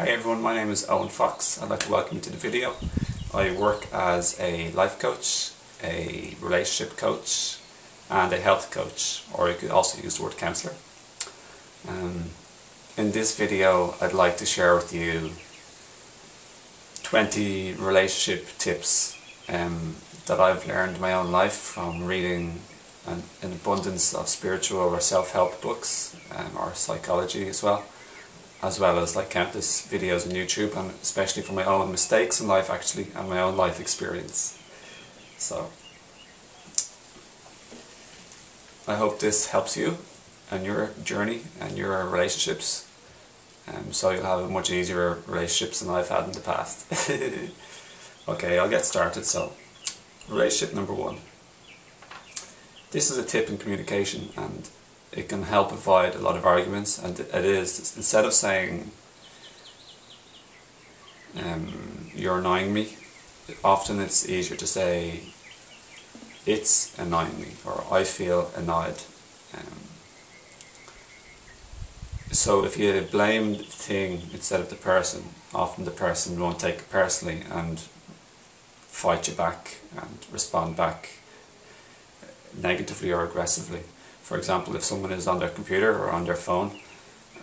Hi everyone, my name is Owen Fox. I'd like to welcome you to the video. I work as a life coach, a relationship coach and a health coach, or you could also use the word counsellor. In this video I'd like to share with you 20 relationship tips that I've learned in my own life from reading an abundance of spiritual or self-help books or psychology as well as like countless videos on YouTube, and especially from my own mistakes in life actually and my own life experience. So I hope this helps you and your journey and your relationships, so you'll have much easier relationships than I've had in the past. Okay, I'll get started. So relationship number 1. This is a tip in communication and it can help avoid a lot of arguments, and it is, instead of saying you're annoying me, often it's easier to say it's annoying me or I feel annoyed. So if you blame the thing instead of the person, often the person won't take it personally and fight you back and respond back negatively or aggressively. For example, if someone is on their computer or on their phone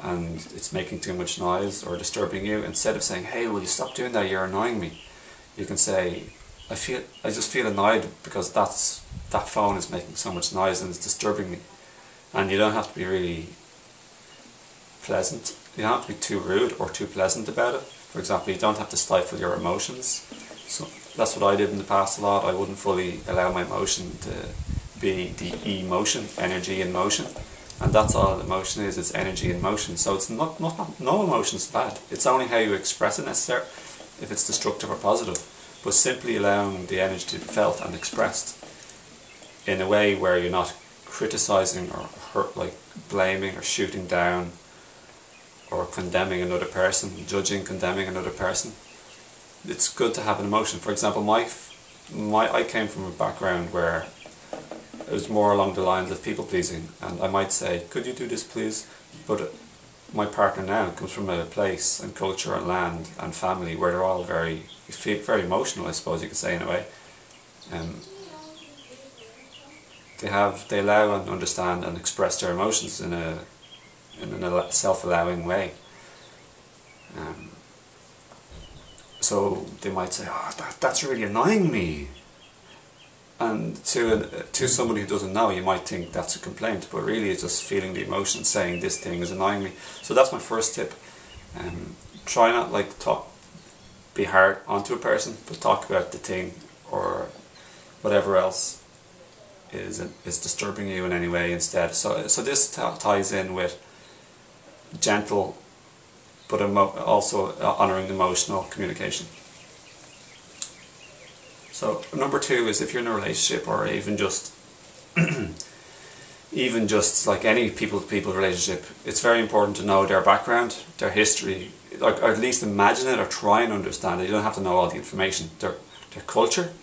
and it's making too much noise or disturbing you, instead of saying, "Hey, will you stop doing that, you're annoying me," you can say, I just feel annoyed because that phone is making so much noise and it's disturbing me." And you don't have to be really pleasant, you don't have to be too rude or too pleasant about it. For example, you don't have to stifle your emotions. So that's what I did in the past a lot. I wouldn't fully allow my emotion to be the emotion, energy in motion, and that's all emotion is. It's energy in motion. So it's no emotion is bad. It's only how you express it necessarily, if it's destructive or positive. But simply allowing the energy to be felt and expressed in a way where you're not criticizing or like blaming or shooting down or condemning another person, judging, condemning another person. It's good to have an emotion. For example, I came from a background where it was more along the lines of people pleasing, and I might say, "Could you do this please?" But my partner now comes from a place and culture and land and family where they're all very emotional, I suppose you could say, in a way. They allow and understand and express their emotions in a self-allowing way. So they might say, "Oh, that's really annoying me." And to somebody who doesn't know, you might think that's a complaint, but really it's just feeling the emotion, saying this thing is annoying me. So that's my first tip. Try not be hard onto a person, but talk about the thing or whatever else is disturbing you in any way instead. So this ties in with gentle, but also honouring emotional communication. So number 2 is, if you're in a relationship, or even just like any people-to-people relationship, it's very important to know their background, their history, or at least imagine it or try and understand it. You don't have to know all the information. Their culture,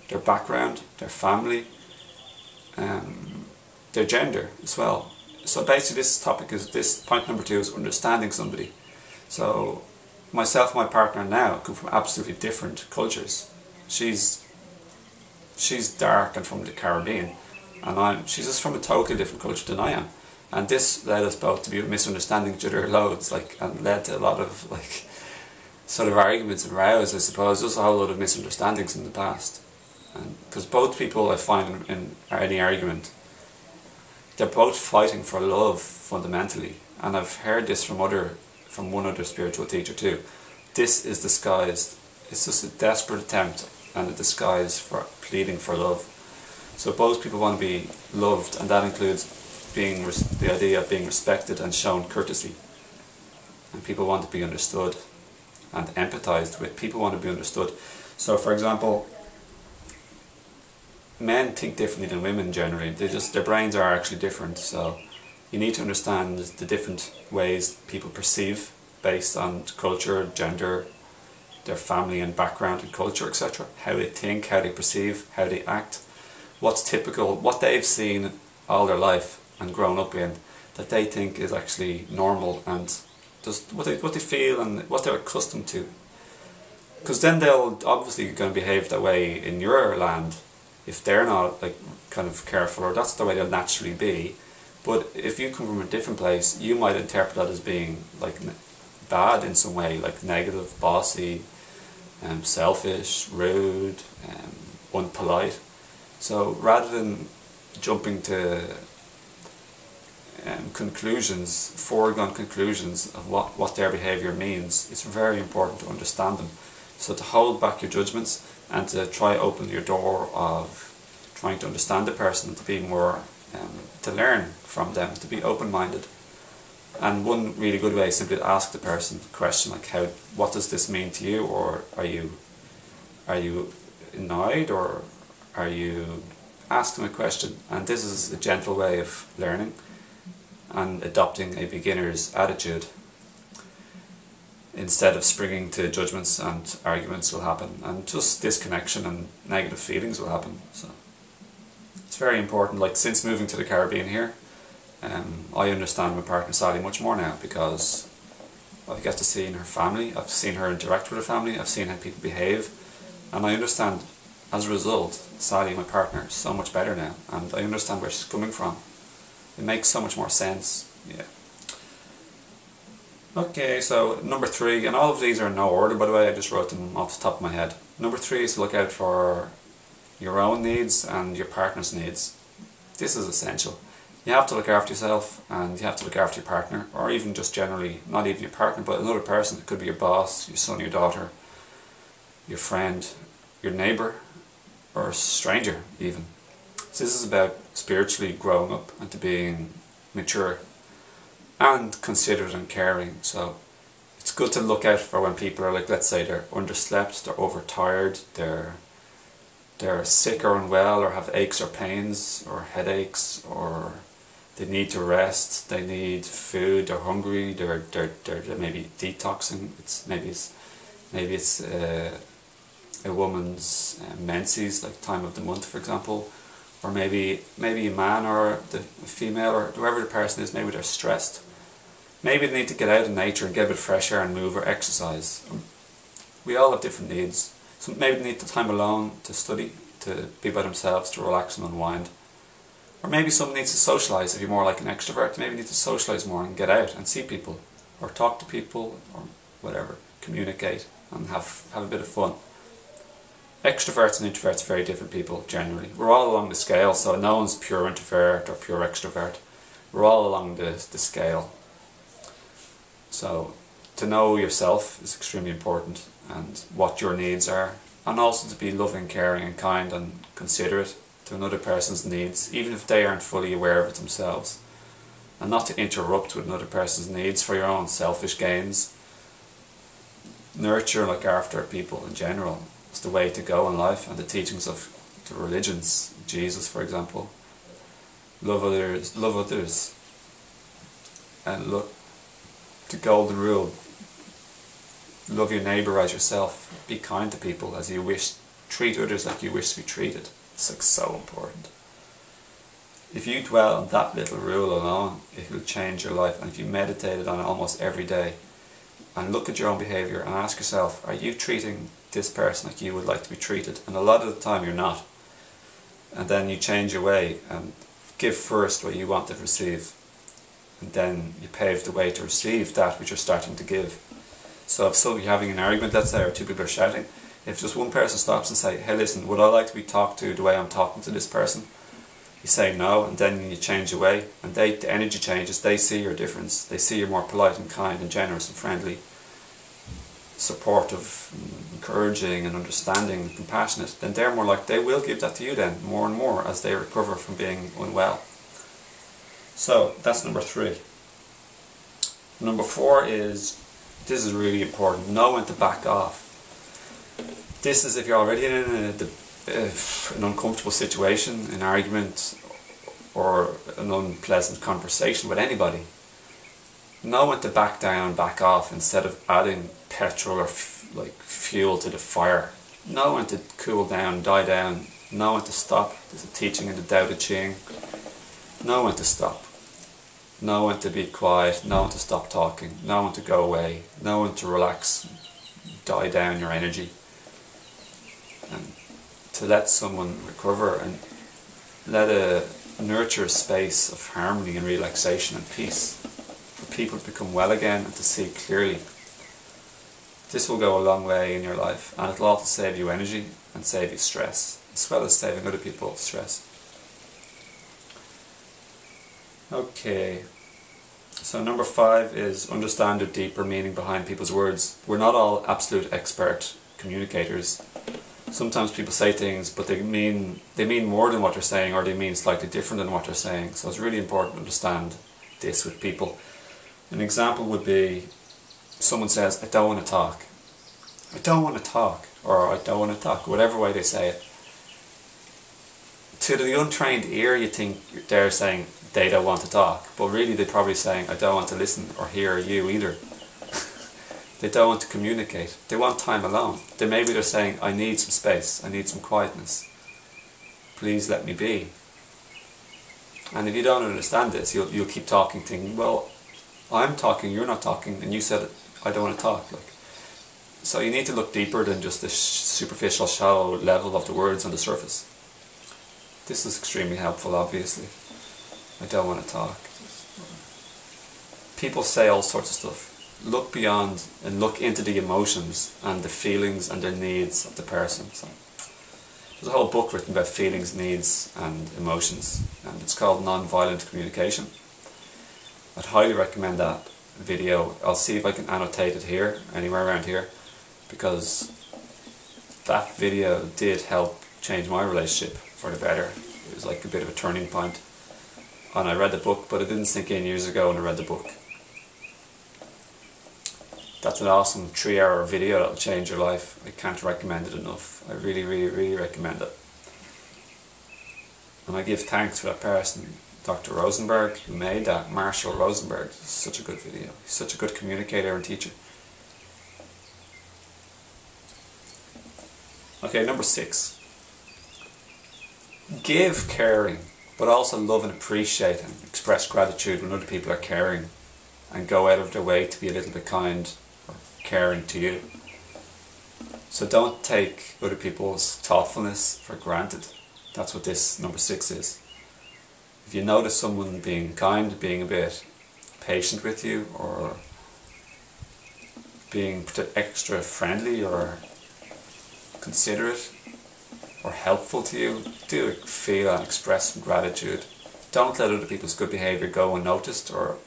their background, their family, their gender as well. So basically this point number 2 is understanding somebody. So myself and my partner now come from absolutely different cultures. She's dark and from the Caribbean, and she's just from a totally different culture than I am. And this led us both to be misunderstanding each other loads, and led to a lot of sort of arguments and rows, I suppose. Just a whole lot of misunderstandings in the past. And because both people, I find, in any argument, they're both fighting for love fundamentally. And I've heard this from one other spiritual teacher too. This is disguised. It's just a desperate attempt and a disguise for pleading for love. So both people want to be loved, and that includes the idea of being respected and shown courtesy. And people want to be understood and empathised with. People want to be understood. So for example, men think differently than women generally. Their brains are actually different. So you need to understand the different ways people perceive based on culture, gender, their family and background and culture, etc. How they think, how they perceive, how they act, what's typical, what they've seen all their life and grown up in, that they think is actually normal and just what they feel and what they're accustomed to. Because then they'll obviously going to behave that way in your land if they're not like kind of careful, or that's the way they'll naturally be. But if you come from a different place, you might interpret that as being like bad in some way, like negative, bossy, selfish, rude, unpolite. So rather than jumping to conclusions, foregone conclusions of what their behaviour means, it's very important to understand them. So to hold back your judgments and to try open your door of trying to understand the person, to be more, to learn from them, to be open-minded. And one really good way is simply to ask the person a question like, what does this mean to you? Or are you annoyed, or are you, ask them a question. And this is a gentle way of learning and adopting a beginner's attitude. Instead of springing to judgments and arguments will happen, and just disconnection and negative feelings will happen. So it's very important. Like since moving to the Caribbean here, I understand my partner Sally much more now, because I get to see her family, I've seen her interact with her family, I've seen how people behave, and I understand as a result Sally, my partner, so much better now, and I understand where she's coming from. It makes so much more sense. Yeah. Okay, so number 3, and all of these are in no order by the way, I just wrote them off the top of my head. Number 3 is to look out for your own needs and your partner's needs. This is essential. You have to look after yourself, and you have to look after your partner, or even just generally, not even your partner, but another person. It could be your boss, your son, your daughter, your friend, your neighbour, or a stranger even. So this is about spiritually growing up and to being mature and considerate and caring. So it's good to look out for when people are like, let's say they're underslept, they're overtired, they're sick or unwell, or have aches or pains or headaches, or they need to rest, they need food, they're hungry, they're maybe detoxing. Maybe it's a woman's menses, like time of the month for example, or maybe a man or the female or whoever the person is, maybe they're stressed. Maybe they need to get out in nature and get a bit of fresh air and move or exercise. We all have different needs. So maybe they need the time alone to study, to be by themselves, to relax and unwind. Or maybe someone needs to socialise. If you're more like an extrovert, maybe you need to socialise more and get out and see people, or talk to people, or whatever, communicate and have a bit of fun. Extroverts and introverts are very different people generally. We're all along the scale, so no one's pure introvert or pure extrovert. We're all along the scale. So to know yourself is extremely important, and what your needs are, and also to be loving, caring and kind and considerate to another person's needs, even if they aren't fully aware of it themselves, and not to interrupt with another person's needs for your own selfish gains. Nurture, look after people in general. It's the way to go in life, and the teachings of the religions, Jesus for example. Love others, and look, the golden rule, love your neighbour as yourself. Be kind to people as you wish, treat others like you wish to be treated. It's like so important. If you dwell on that little rule alone, it will change your life. And if you meditated on it almost every day, and look at your own behaviour and ask yourself, are you treating this person like you would like to be treated? And a lot of the time you're not. And then you change your way and give first what you want to receive, and then you pave the way to receive that which you're starting to give. So if you're having an argument, let's say, or two people are shouting, if just one person stops and say, hey listen, would I like to be talked to the way I'm talking to this person? You say no, and then you change your way, and the energy changes. They see your difference. They see you're more polite and kind and generous and friendly, supportive, encouraging and understanding and compassionate. Then they're more like, they will give that to you then, more and more, as they recover from being unwell. So that's number 3. Number 4 is, this is really important, know when to back off. This is if you're already in an uncomfortable situation, an argument or an unpleasant conversation with anybody. Know when to back down, back off, instead of adding petrol or fuel to the fire. Know when to cool down, die down. Know when to stop. There's a teaching in the Tao Te Ching. Know when to stop. know when to be quiet, know when to stop talking, know when to go away, know when to relax, die down your energy, and to let someone recover and nurture a space of harmony and relaxation and peace for people to become well again and to see clearly. This will go a long way in your life, and it'll also save you energy and save you stress, as well as saving other people stress. Okay, so number 5 is understand the deeper meaning behind people's words. We're not all absolute expert communicators. Sometimes people say things, but they mean more than what they're saying, or they mean slightly different than what they're saying. So it's really important to understand this with people. An example would be, someone says, I don't want to talk. I don't want to talk, or I don't want to talk, whatever way they say it. To the untrained ear, you think they're saying they don't want to talk, but really they're probably saying, I don't want to listen or hear you either. They don't want to communicate. They want time alone. Maybe they're saying, I need some space, I need some quietness. Please let me be. And if you don't understand this, you'll keep talking, thinking, well, I'm talking, you're not talking, and you said, I don't want to talk. So you need to look deeper than just the superficial, shallow level of the words on the surface. This is extremely helpful, obviously. I don't want to talk. People say all sorts of stuff. Look beyond and look into the emotions and the feelings and the needs of the person. So, there's a whole book written about feelings, needs and emotions, and it's called Nonviolent Communication. I'd highly recommend that video. I'll see if I can annotate it here, anywhere around here, because that video did help change my relationship for the better. It was like a bit of a turning point. And I read the book, but it didn't sink in years ago when I read the book. That's an awesome 3-hour video that'll change your life. I can't recommend it enough. I really, really, really recommend it. And I give thanks for that person, Dr. Rosenberg, who made that. Marshall Rosenberg. It's such a good video. He's such a good communicator and teacher. Okay, number 6. Give caring, but also love and appreciate and express gratitude when other people are caring, and go out of their way to be a little bit kind or caring to you. So don't take other people's thoughtfulness for granted. That's what this number 6 is. If you notice someone being kind, being a bit patient with you, or being extra friendly or considerate or helpful to you, do feel and express some gratitude. Don't let other people's good behaviour go unnoticed, or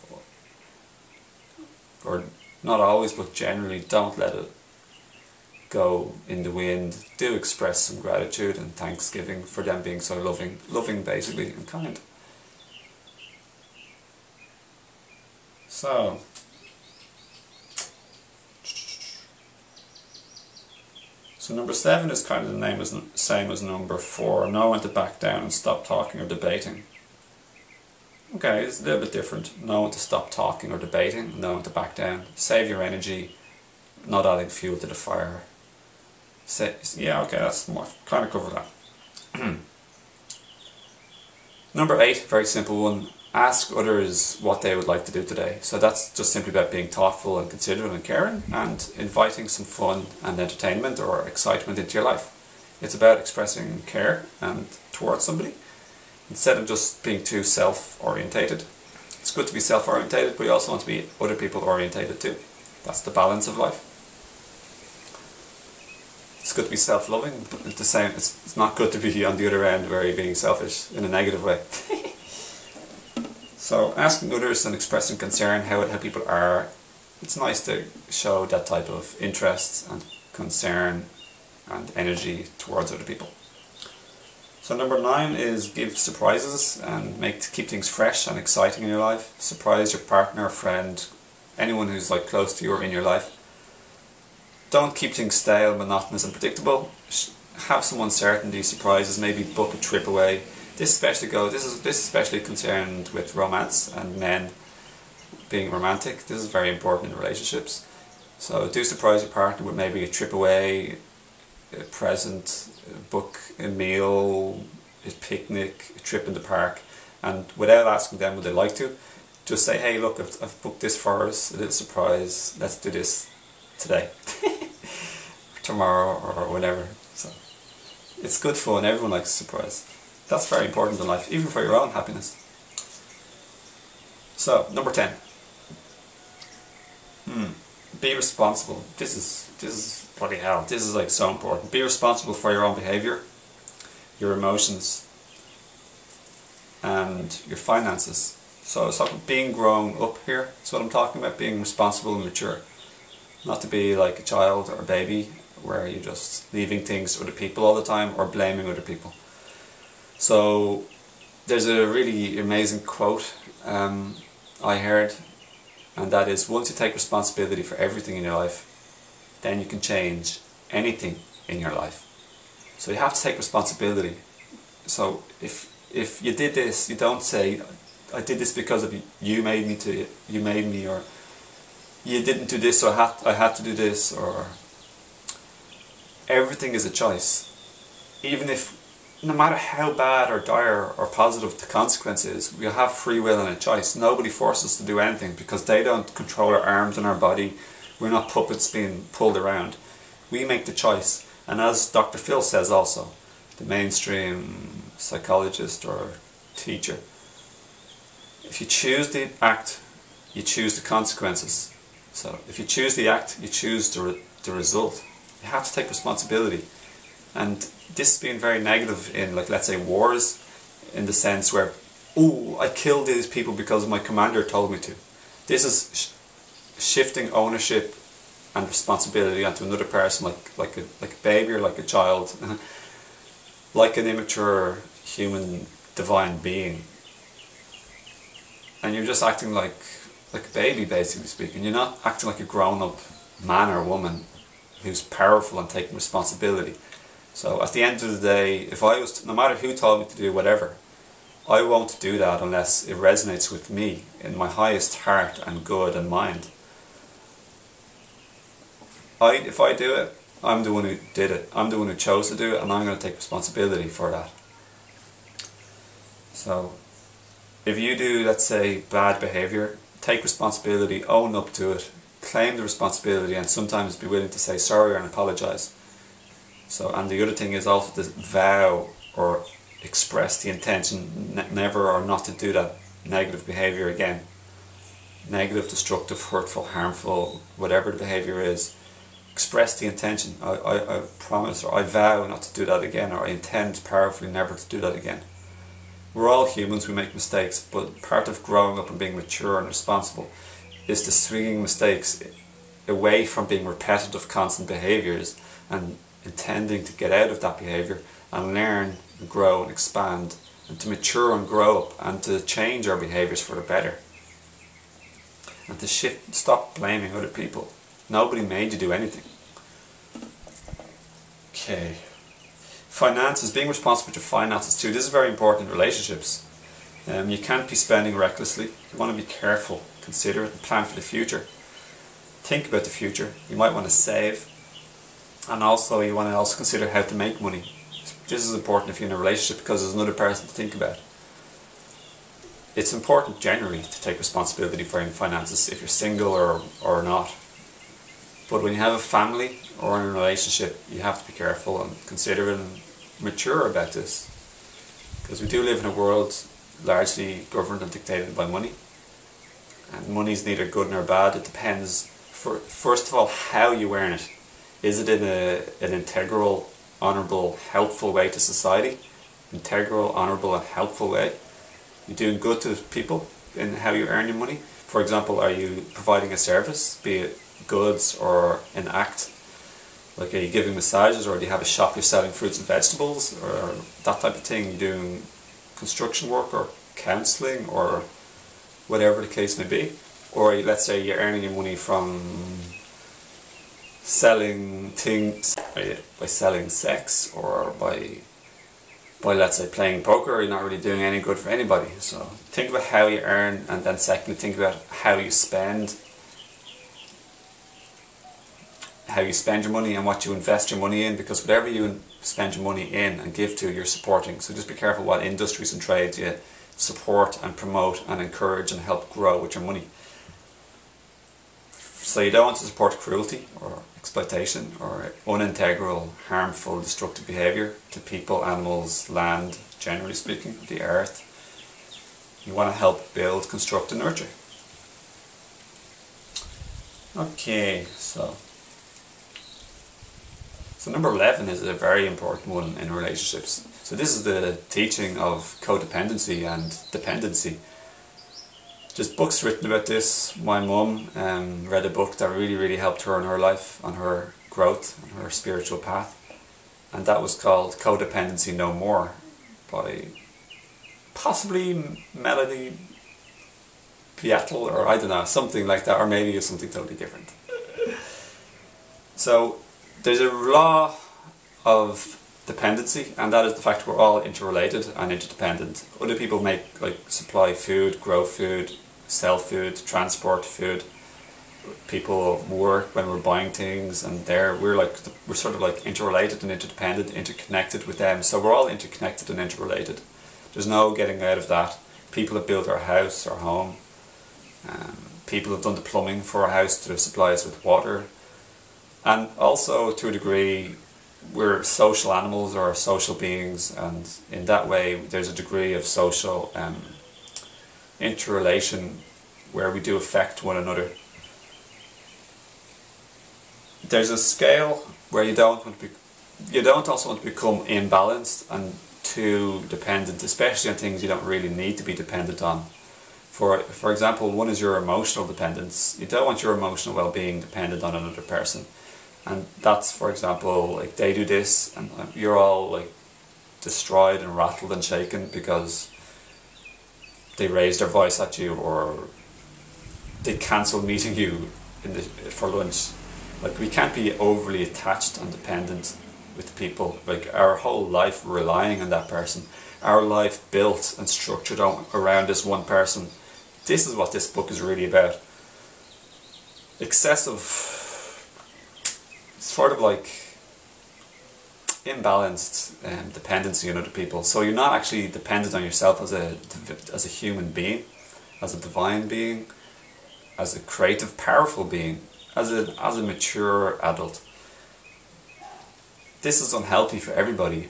not always, but generally don't let it go in the wind. Do express some gratitude and thanksgiving for them being so loving basically, and kind. So, number 7 is kind of the same as number 4. Know when to back down and stop talking or debating. Okay, it's a little bit different. Know when to stop talking or debating, know when to back down. Save your energy, not adding fuel to the fire. Yeah, okay, that's more, kind of cover that. Number 8, very simple one. Ask others what they would like to do today. So that's just simply about being thoughtful and considerate and caring, and inviting some fun and entertainment or excitement into your life. It's about expressing care and towards somebody, instead of just being too self-orientated. It's good to be self-orientated, but you also want to be other people orientated too. That's the balance of life. It's good to be self-loving, but at the same, it's not good to be on the other end where you're being selfish in a negative way. So asking others and expressing concern how people are, it's nice to show that type of interest and concern and energy towards other people. So number 9 is give surprises and keep things fresh and exciting in your life. Surprise your partner, friend, anyone who's like close to you or in your life. Don't keep things stale, monotonous and predictable. Have some uncertainty, surprises, maybe book a trip away. This is especially concerned with romance and men being romantic. This is very important in relationships. So do surprise your partner with maybe a trip away, a present, book a meal, a picnic, a trip in the park, and without asking them would they like to, just say, hey, look, I've booked this for us, a little surprise, let's do this today, tomorrow, or whenever. So it's good fun, everyone likes a surprise. That's very important in life, even for your own happiness. So, number 10. Be responsible. This is bloody hell. This is like so important. Be responsible for your own behaviour, your emotions, and your finances. So it's like being grown up here. That's what I'm talking about. Being responsible and mature. Not to be like a child or a baby where you're just leaving things to other people all the time or blaming other people. So there's a really amazing quote I heard, and that is, once you take responsibility for everything in your life, then you can change anything in your life. So you have to take responsibility. So if you did this, you don't say, I did this because of you, you made me, or you didn't do this, so I had to do this, or everything is a choice. Even if, no matter how bad or dire or positive the consequence is, we have free will and a choice. Nobody forces us to do anything because they don't control our arms and our body. We're not puppets being pulled around. We make the choice. And as Dr. Phil says also, the mainstream psychologist or teacher, if you choose the act, you choose the consequences. So if you choose the act, you choose the result. You have to take responsibility. And this has been very negative in, like, let's say, wars, in the sense where, oh, I killed these people because my commander told me to. This is shifting ownership and responsibility onto another person, like a baby or like a child, like an immature human divine being. And you're just acting like a baby, basically speaking. You're not acting like a grown-up man or woman who's powerful and taking responsibility. So at the end of the day, if I was to, no matter who told me to do whatever, I won't do that unless it resonates with me in my highest heart and good and mind. If I do it, I'm the one who did it. I'm the one who chose to do it, and I'm going to take responsibility for that. So if you do, let's say, bad behaviour, take responsibility, own up to it, claim the responsibility, and sometimes be willing to say sorry and apologise. So, and the other thing is also to vow or express the intention never or not to do that negative behaviour again. Negative, destructive, hurtful, harmful, whatever the behaviour is. Express the intention. I promise, or I vow not to do that again, or I intend powerfully never to do that again. We're all humans, we make mistakes, but part of growing up and being mature and responsible is to swinging mistakes away from being repetitive, constant behaviours and intending to get out of that behaviour and learn and grow and expand and to mature and grow up and to change our behaviours for the better and to stop blaming other people. Nobody made you do anything. Okay. Finances, being responsible for your finances too. This is very important in relationships. You can't be spending recklessly. You want to be careful, consider it and plan for the future. Think about the future. You might want to save. And also you want to also consider how to make money. This is important if you're in a relationship because there's another person to think about. It's important generally to take responsibility for your finances if you're single or not. But when you have a family or in a relationship, you have to be careful and considerate and mature about this. Because we do live in a world largely governed and dictated by money. And money is neither good nor bad. It depends, first of all, how you earn it. Is it in an integral, honourable, helpful way to society? Integral, honourable and helpful way? You're doing good to people in how you earn your money? For example, are you providing a service, be it goods or an act? Like, are you giving massages, or do you have a shop you're selling fruits and vegetables, or that type of thing? You're doing construction work or counselling or whatever the case may be? Or let's say you're earning your money from selling things, by selling sex, or by let's say playing poker. You're not really doing any good for anybody. So think about how you earn, and then secondly think about how you spend your money and what you invest your money in, because whatever you spend your money in and give to, you're supporting. So just be careful what industries and trades you support and promote and encourage and help grow with your money. So you don't want to support cruelty or exploitation or unintegral, harmful, destructive behaviour to people, animals, land, generally speaking, the earth. You want to help build, construct and nurture. Okay, so number 11 is a very important one in relationships. So this is the teaching of codependency and dependency. There's books written about this. My mum read a book that really helped her in her life, on her growth, on her spiritual path. And that was called Codependency No More by possibly Melody Beatle, or I don't know, something like that, or maybe it's something totally different. So there's a law of dependency, and that is the fact we're all interrelated and interdependent. Other people supply food, grow food, sell food, transport food. People work when we're buying things, and we're sort of like interrelated and interdependent, interconnected with them. So we're all interconnected and interrelated. There's no getting out of that. People have built our house, our home. People have done the plumbing for our house to supply us with water. And also, to a degree, we're social animals or social beings, and in that way there's a degree of social interrelation where we do affect one another. There's a scale where you don't also want to become imbalanced and too dependent, especially on things you don't really need to be dependent on. For example, one is your emotional dependence. You don't want your emotional well-being dependent on another person. And that's, for example, like they do this and you're all like destroyed and rattled and shaken because they raised their voice at you, or they cancelled meeting you for lunch. Like, we can't be overly attached and dependent with people. Like, our whole life relying on that person. Our life built and structured around this one person. This is what this book is really about. Excessive, sort of like imbalanced dependency on other people. So you're not actually dependent on yourself as a human being, as a divine being, as a creative, powerful being, as a mature adult. This is unhealthy for everybody.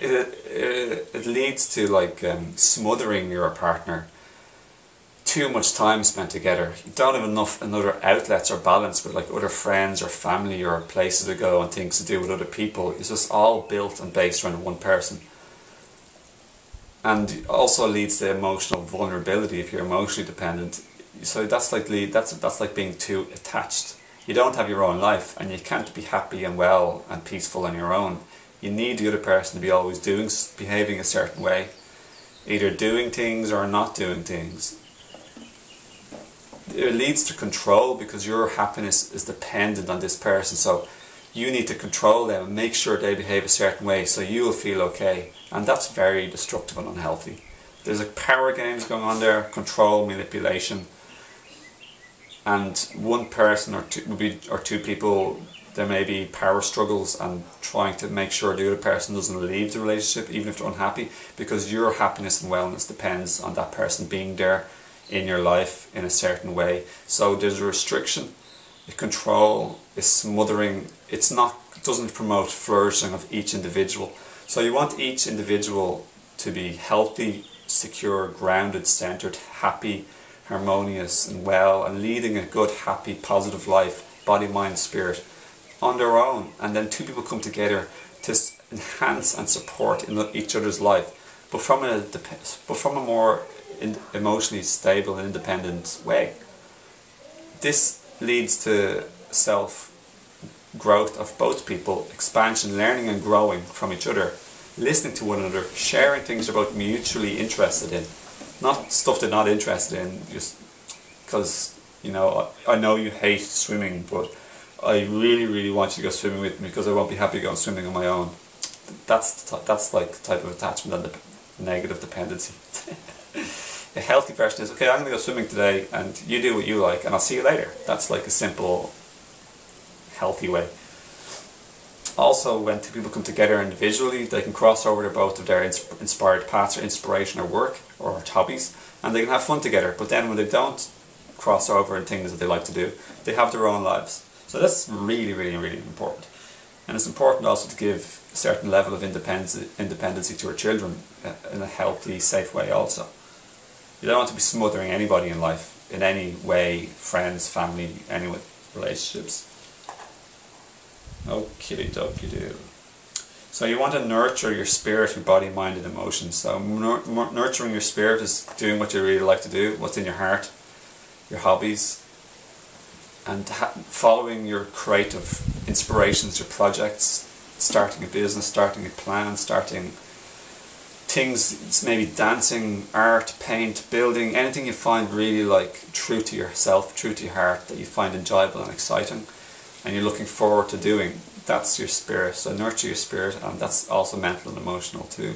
It leads to like smothering your partner. Too much time spent together. You don't have enough other outlets or balance with like other friends or family or places to go and things to do with other people. It's just all built and based around one person. And also leads to emotional vulnerability if you're emotionally dependent. So that's like being too attached. You don't have your own life, and you can't be happy and well and peaceful on your own. You need the other person to be always behaving a certain way, either doing things or not doing things. It leads to control because your happiness is dependent on this person, so you need to control them and make sure they behave a certain way so you'll feel okay, and that's very destructive and unhealthy. There's like power games going on there, control, manipulation, and one person or two people, there may be power struggles and trying to make sure the other person doesn't leave the relationship even if they're unhappy, because your happiness and wellness depends on that person being there in your life in a certain way. So there's a restriction, a control, a smothering. It doesn't promote flourishing of each individual. So you want each individual to be healthy, secure, grounded, centered, happy, harmonious and well, and leading a good, happy, positive life, body, mind, spirit, on their own. And then two people come together to enhance and support in each other's life, but from a more emotionally stable and independent way. This leads to self-growth of both people, expansion, learning and growing from each other, listening to one another, sharing things they're both mutually interested in, not stuff they're not interested in just because, you know, I know you hate swimming, but I really want you to go swimming with me because I won't be happy going swimming on my own. That's like the type of attachment and the negative dependency. A healthy version is, okay, I'm going to go swimming today and you do what you like and I'll see you later. That's like a simple, healthy way. Also, when two people come together individually, they can cross over to both of their inspired paths or inspiration or work or hobbies, and they can have fun together. But then when they don't cross over in things that they like to do, they have their own lives. So that's really, really, really important. And it's important also to give a certain level of independency to our children in a healthy, safe way also. You don't want to be smothering anybody in life, in any way, friends, family, any relationships. Okie dokie do. So you want to nurture your spirit, your body, mind and emotions. So nurturing your spirit is doing what you really like to do, what's in your heart, your hobbies, and following your creative inspirations, your projects, starting a business, starting a plan, starting things, maybe dancing, art, paint, building, anything you find really like true to yourself, true to your heart, that you find enjoyable and exciting and you're looking forward to doing. That's your spirit. So nurture your spirit, and that's also mental and emotional too.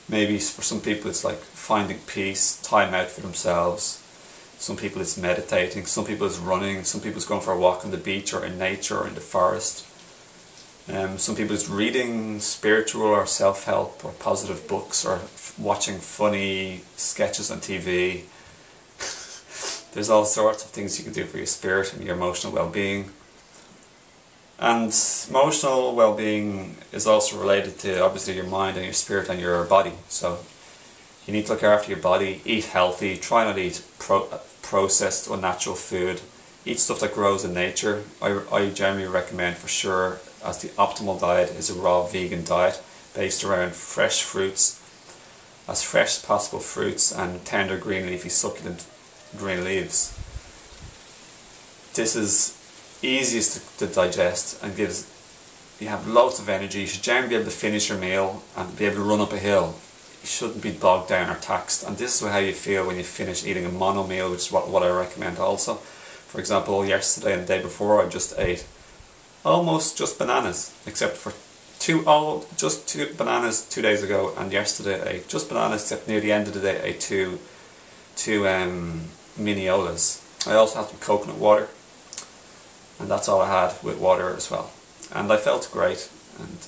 Maybe for some people it's like finding peace, time out for themselves. Some people it's meditating, some people it's running, some people it's going for a walk on the beach or in nature or in the forest. Some people it's reading spiritual or self-help or positive books or watching funny sketches on TV. There's all sorts of things you can do for your spirit and your emotional well-being. And emotional well-being is also related to obviously your mind and your spirit and your body. So you need to look after your body, eat healthy, try not to eat processed unnatural food, eat stuff that grows in nature. I generally recommend for sure as the optimal diet is a raw vegan diet based around fresh fruits, as fresh as possible fruits and tender green leafy succulent green leaves. This is easiest to digest and you have loads of energy. You should generally be able to finish your meal and be able to run up a hill. You shouldn't be bogged down or taxed, and this is how you feel when you finish eating a mono meal, which is what I recommend also. For example, yesterday and the day before I just ate almost just bananas, except for two bananas 2 days ago, and yesterday I ate just bananas, except near the end of the day I ate two mini olas. I also had some coconut water, and that's all I had with water as well. And I felt great, and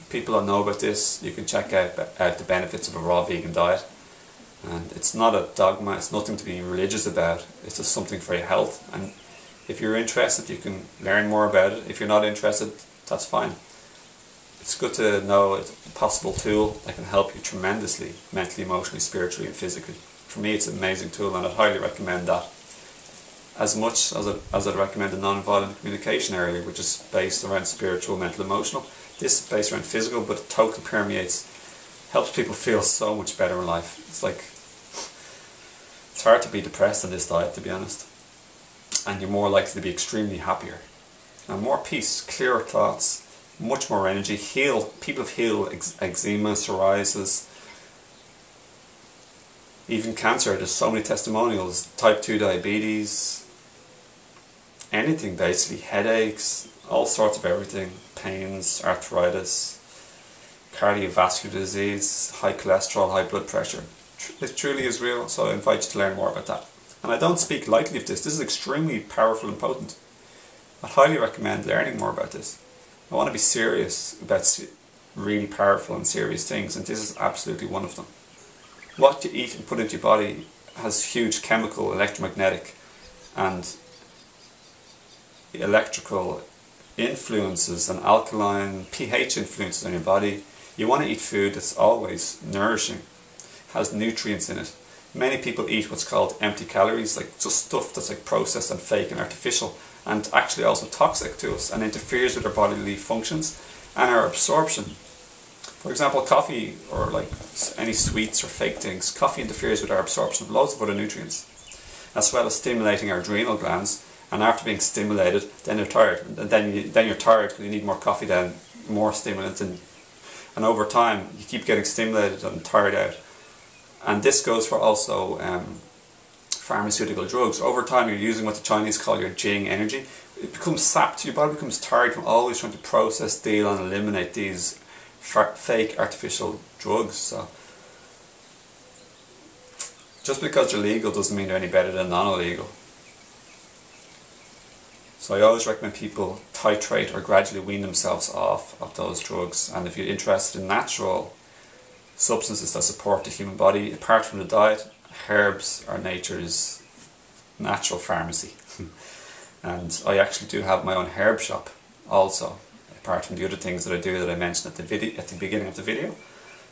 people don't know about this. You can check out the benefits of a raw vegan diet, and it's not a dogma, it's nothing to be religious about, it's just something for your health. And if you're interested, you can learn more about it. If you're not interested, that's fine. It's good to know it's a possible tool that can help you tremendously, mentally, emotionally, spiritually and physically. For me it's an amazing tool, and I'd highly recommend that. As much as I'd recommend the Nonviolent Communication area, which is based around spiritual, mental, emotional. This is based around physical, but it totally permeates, helps people feel so much better in life. It's like, it's hard to be depressed on this diet, to be honest. And you're more likely to be extremely happier. And more peace, clearer thoughts, much more energy, people have healed eczema, psoriasis, even cancer. There's so many testimonials, type 2 diabetes, anything basically, headaches, all sorts of everything, pains, arthritis, cardiovascular disease, high cholesterol, high blood pressure. It truly is real, so I invite you to learn more about that. And I don't speak lightly of this. This is extremely powerful and potent. I highly recommend learning more about this. I want to be serious about really powerful and serious things, and this is absolutely one of them. What you eat and put into your body has huge chemical, electromagnetic and electrical influences and alkaline pH influences on your body. You want to eat food that's always nourishing, has nutrients in it. Many people eat what's called empty calories, like just stuff that's like processed and fake and artificial, and actually also toxic to us and interferes with our bodily functions and our absorption. For example, coffee or like any sweets or fake things, coffee interferes with our absorption of loads of other nutrients, as well as stimulating our adrenal glands. And after being stimulated, then you're tired, and then you're tired because you need more coffee, then more stimulants, and over time you keep getting stimulated and tired out. And this goes for also pharmaceutical drugs. Over time you're using what the Chinese call your Jing energy. It becomes sapped, your body becomes tired from always trying to process, deal and eliminate these fake artificial drugs. So just because they're legal doesn't mean they're any better than non-illegal. So I always recommend people titrate or gradually wean themselves off of those drugs. And if you're interested in natural substances that support the human body, apart from the diet, herbs are nature's natural pharmacy. And I actually do have my own herb shop also, apart from the other things that I do that I mentioned at the beginning of the video.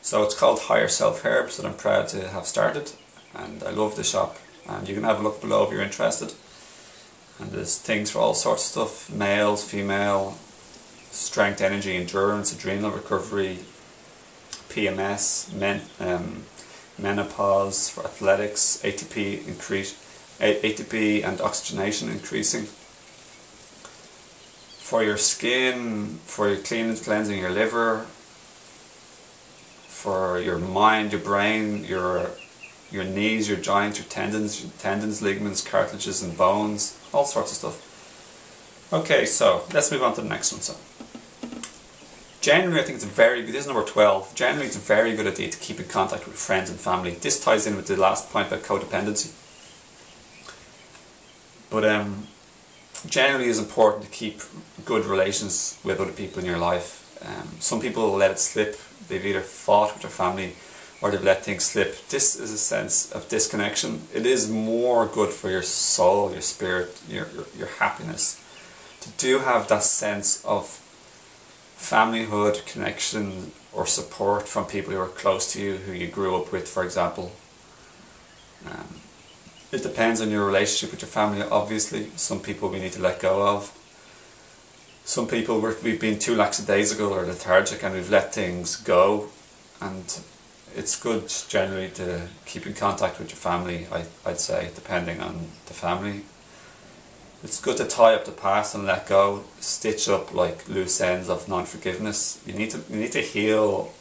So it's called Higher Self Herbs, that I'm proud to have started, and I love the shop, and you can have a look below if you're interested. And there's things for all sorts of stuff: males, female, strength, energy, endurance, adrenal recovery, PMS, menopause, for athletics, ATP and oxygenation increasing, for your skin, for your cleansing your liver, for your mind, your brain, your knees, your joints, your tendons, ligaments, cartilages and bones, all sorts of stuff. Okay, so let's move on to the next one. So generally, I think it's a very good, this is number 12, generally it's a very good idea to keep in contact with friends and family. This ties in with the last point about codependency. But generally it's important to keep good relations with other people in your life. Some people let it slip. They've either fought with their family or they've let things slip. This is a sense of disconnection. It is more good for your soul, your spirit, your happiness, to do have that sense of familyhood, connection or support from people who are close to you, who you grew up with, for example. It depends on your relationship with your family, obviously. Some people we need to let go of. Some people we've been too lackadaisical or lethargic and we've let things go. And it's good generally to keep in contact with your family, I'd say, depending on the family. It's good to tie up the past and let go, stitch up like loose ends of non-forgiveness. You need to heal.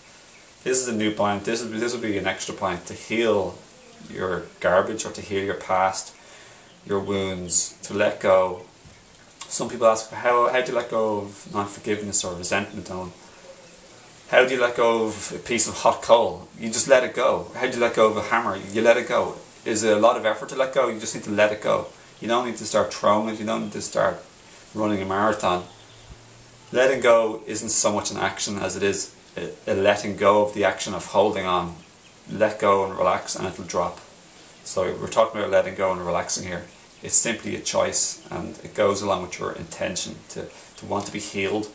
This is a new point. This will be an extra point to heal your garbage, or to heal your past, your wounds, to let go. Some people ask, how do you let go of non-forgiveness or resentment? How do you let go of a piece of hot coal? You just let it go. How do you let go of a hammer? You let it go. Is it a lot of effort to let go? You just need to let it go. You don't need to start throwing it. You don't need to start running a marathon. Letting go isn't so much an action as it is a letting go of the action of holding on. Let go and relax and it'll drop. So we're talking about letting go and relaxing here. It's simply a choice, and it goes along with your intention to want to be healed,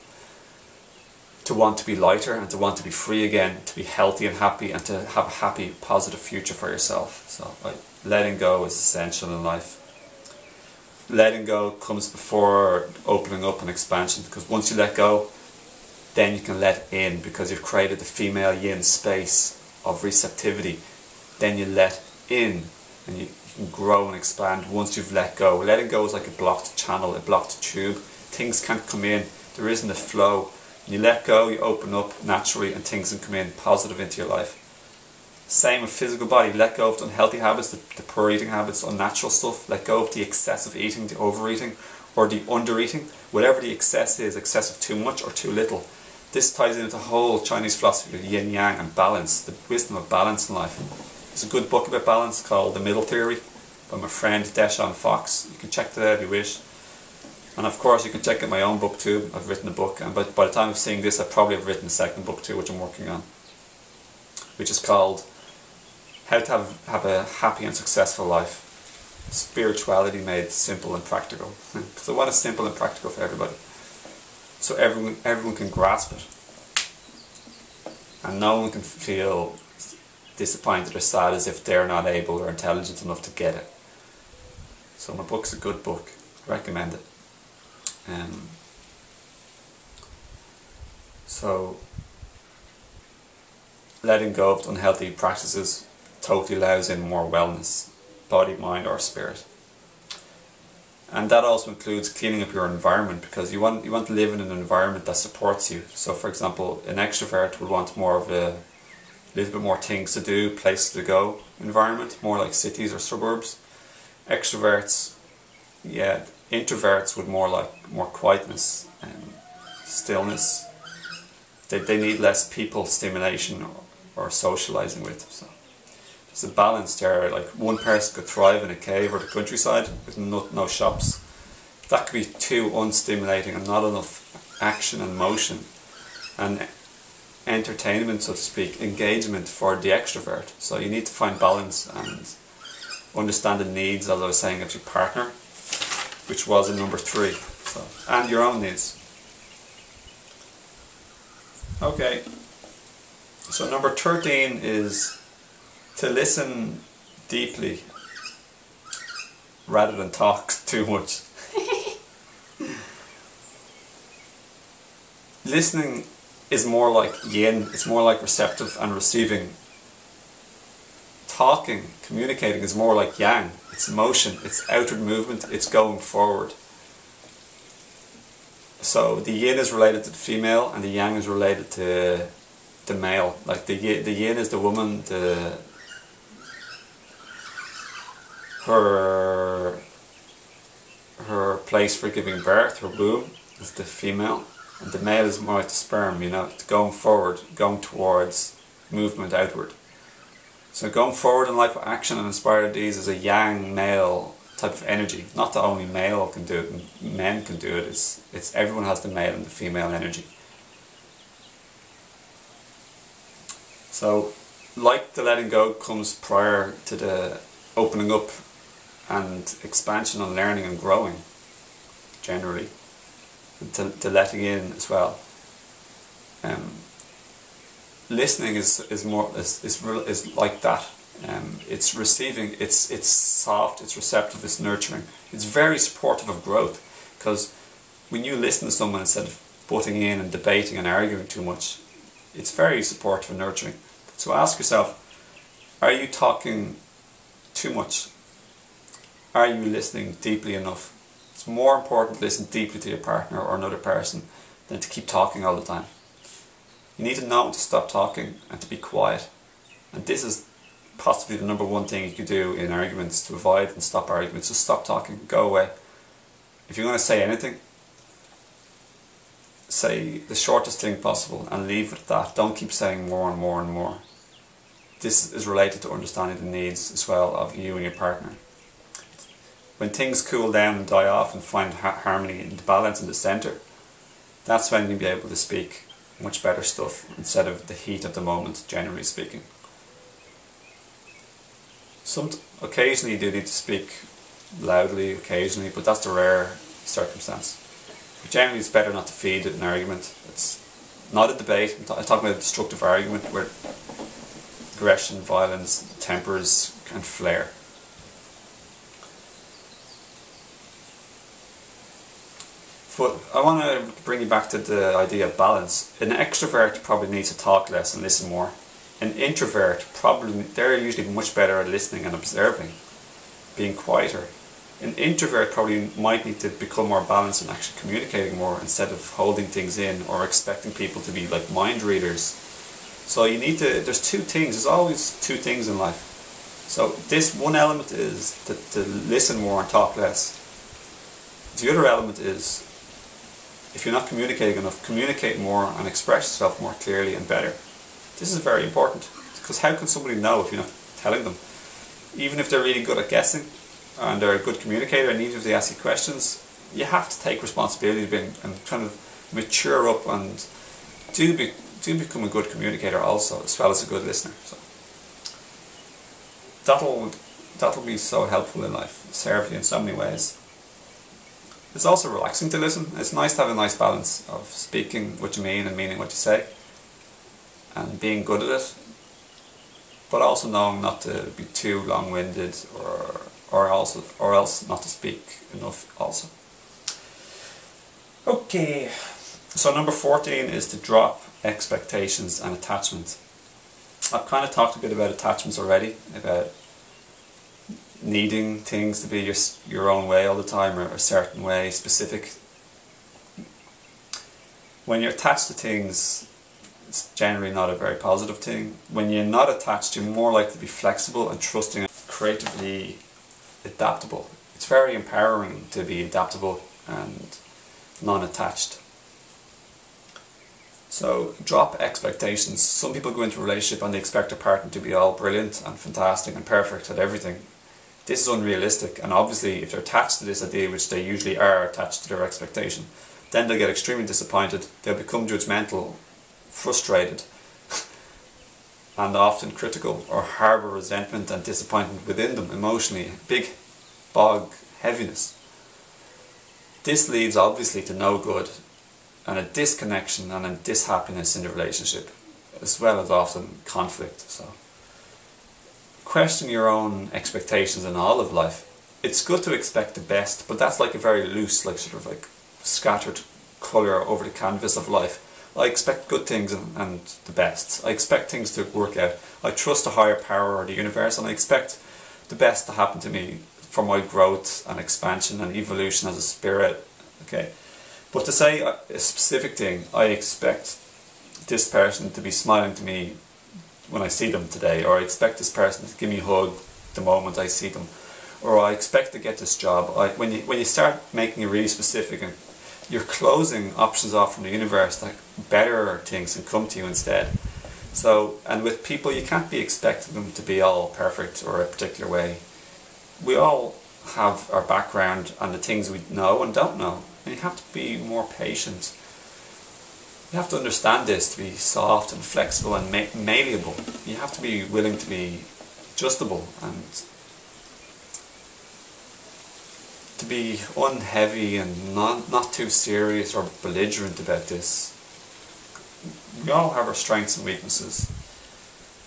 to want to be lighter, and to want to be free again, to be healthy and happy, and to have a happy, positive future for yourself. So letting go is essential in life. Letting go comes before opening up and expansion, because once you let go, then you can let in, because you've created the female yin space of receptivity. Then you let in and you can grow and expand once you've let go. Letting go is like a blocked channel, a blocked tube. Things can't come in, there isn't a flow. You let go, you open up naturally, and things can come in positive into your life. Same with physical body. Let go of the unhealthy habits, the poor eating habits, unnatural stuff. Let go of the excessive eating, the overeating or the undereating. Whatever the excess is, excess of too much or too little. This ties into the whole Chinese philosophy of yin yang and balance, the wisdom of balance in life. There's a good book about balance called The Middle Theory by my friend Deshaun Fox. You can check that out if you wish. And of course you can check out my own book too. I've written a book, and by the time of seeing this I probably have written a second book too, which I'm working on, which is called How to have a Happy and Successful Life. Spirituality made simple and practical. Because I want it simple and practical for everybody, so everyone can grasp it, and no one can feel disappointed or sad as if they're not able or intelligent enough to get it. So my book's a good book. Recommend it. So letting go of unhealthy practices totally allows in more wellness, body, mind or spirit. And that also includes cleaning up your environment, because you want to live in an environment that supports you. So for example, an extrovert would want more of a little bit more things to do, places to go environment, more like cities or suburbs. Introverts would more quietness and stillness. They need less people stimulation or socializing with. So there's a balance there. Like one person could thrive in a cave or the countryside with no shops. that could be too unstimulating and not enough action and motion and entertainment, so to speak, engagement for the extrovert. So you need to find balance and understand the needs, as I was saying, of your partner, which was in number 3, so, and your own needs. Okay, so number 13 is to listen deeply rather than talk too much. Listening is more like yin, it's more like receptive and receiving. Talking, communicating is more like yang, it's motion, it's outward movement, it's going forward. So the yin is related to the female and the yang is related to the male. Like the yin is the woman, her place for giving birth, her womb, is the female. And the male is more like the sperm, you know, going forward, going towards movement outward. So going forward in life with action and inspired deeds is a yang male type of energy. Not that only male can do it, and men can do it. It's everyone has the male and the female energy. So, like the letting go comes prior to the opening up and expansion and learning and growing, generally. To letting in as well. Listening is like that. It's receiving. It's soft. It's receptive. It's nurturing. It's very supportive of growth, because when you listen to someone instead of butting in and debating and arguing too much, it's very supportive and nurturing. So ask yourself: are you talking too much? Are you listening deeply enough? It's more important to listen deeply to your partner or another person than to keep talking all the time. You need to know when to stop talking and to be quiet. And this is possibly the number 1 thing you could do in arguments to avoid and stop arguments. Just stop talking, go away. If you're going to say anything, say the shortest thing possible and leave it at that. Don't keep saying more and more and more. This is related to understanding the needs as well of you and your partner. When things cool down and die off and find harmony and the balance in the centre, that's when you'll be able to speak much better stuff instead of the heat of the moment, generally speaking. Occasionally you do need to speak loudly, occasionally, but that's the rare circumstance. But generally it's better not to feed an argument. It's not a debate. I'm talking about a destructive argument where aggression, violence, tempers can flare. But I want to bring you back to the idea of balance. An extrovert probably needs to talk less and listen more. An introvert, they're usually much better at listening and observing, being quieter. An introvert probably might need to become more balanced and actually communicating more instead of holding things in or expecting people to be like mind readers. So you need to, there's 2 things, there's always 2 things in life. So this one element is to listen more and talk less. The other element is, if you're not communicating enough, communicate more and express yourself more clearly and better. This is very important, because how can somebody know if you're not telling them? Even if they're really good at guessing and they're a good communicator, and even if they ask you questions, you have to take responsibility and kind of mature up and do become a good communicator also, as well as a good listener. So that'll be so helpful in life, serve you in so many ways. It's also relaxing to listen. It's nice to have a nice balance of speaking what you mean and meaning what you say, and being good at it, but also knowing not to be too long-winded or else not to speak enough also. Okay, so number 14 is to drop expectations and attachment. I've kind of talked a bit about attachments already, about needing things to be your own way all the time, or a certain way, specific. When you're attached to things, it's generally not a very positive thing. When you're not attached, you're more likely to be flexible and trusting and creatively adaptable. It's very empowering to be adaptable and non-attached. So drop expectations. Some people go into a relationship and they expect their partner to be all brilliant and fantastic and perfect at everything. this is unrealistic, and obviously if they're attached to this idea, which they usually are attached to their expectation, then they'll get extremely disappointed, they'll become judgmental, frustrated, and often critical, or harbour resentment and disappointment within them emotionally, big bog heaviness. This leads obviously to no good, and a disconnection and a dishappiness in the relationship, as well as often conflict. So question your own expectations in all of life. It's good to expect the best, but that's like a very loose, like sort of like scattered colour over the canvas of life. I expect good things and the best. I expect things to work out. I trust a higher power or the universe, and I expect the best to happen to me for my growth and expansion and evolution as a spirit. Okay, but to say a specific thing, I expect this person to be smiling to me when I see them today, or I expect this person to give me a hug the moment I see them, or I expect to get this job. When you start making it really specific, and you're closing options off from the universe that better things can come to you instead. So, and with people, you can't be expecting them to be all perfect or a particular way. We all have our background and the things we know and don't know, and you have to be more patient. You have to understand this to be soft and flexible and malleable. You have to be willing to be adjustable and to be unheavy and not too serious or belligerent about this. We all have our strengths and weaknesses,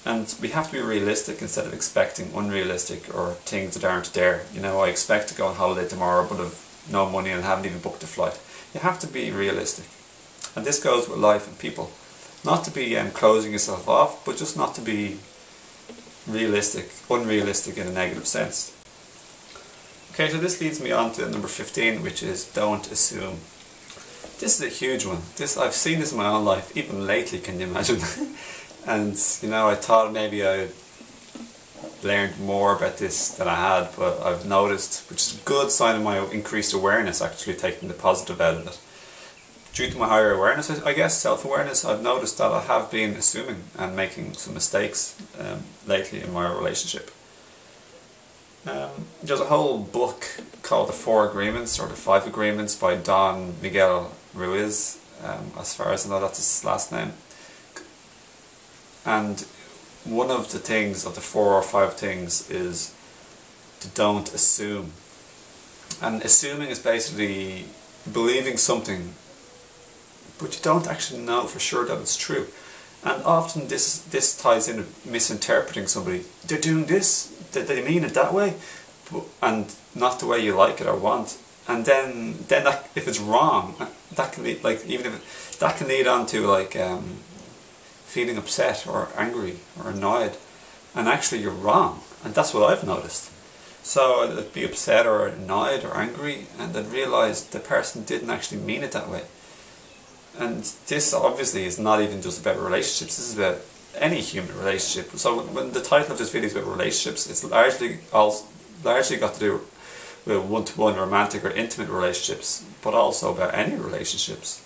and we have to be realistic instead of expecting unrealistic or things that aren't there. You know, I expect to go on holiday tomorrow but have no money and haven't even booked a flight. You have to be realistic. And this goes with life and people. Not to be closing yourself off, but just not to be unrealistic in a negative sense. Okay, so this leads me on to number 15, which is don't assume. This is a huge one. I've seen this in my own life, even lately, can you imagine? And, you know, I thought maybe I learned more about this than I had, but I've noticed, which is a good sign of my increased awareness, actually taking the positive out of it. Due to my higher awareness, I guess, self-awareness, I've noticed that I have been assuming and making some mistakes lately in my relationship. There's a whole book called The 4 Agreements, or The 5 Agreements, by Don Miguel Ruiz, as far as I know that's his last name. And one of the things, of the 4 or 5 things, is to don't assume. And assuming is basically believing something but you don't actually know for sure that it's true. And often this ties in with misinterpreting somebody. They're doing this, they mean it that way, and not the way you like it or want. And then that, if it's wrong, that can lead, like, even if that can lead on to like feeling upset or angry or annoyed, and actually you're wrong. And that's what I've noticed. So I'd be upset or annoyed or angry, and I'd realise the person didn't actually mean it that way. And this obviously is not even just about relationships, this is about any human relationship. So when the title of this video is about relationships, it's largely got to do with one-to-one romantic or intimate relationships, but also about any relationships.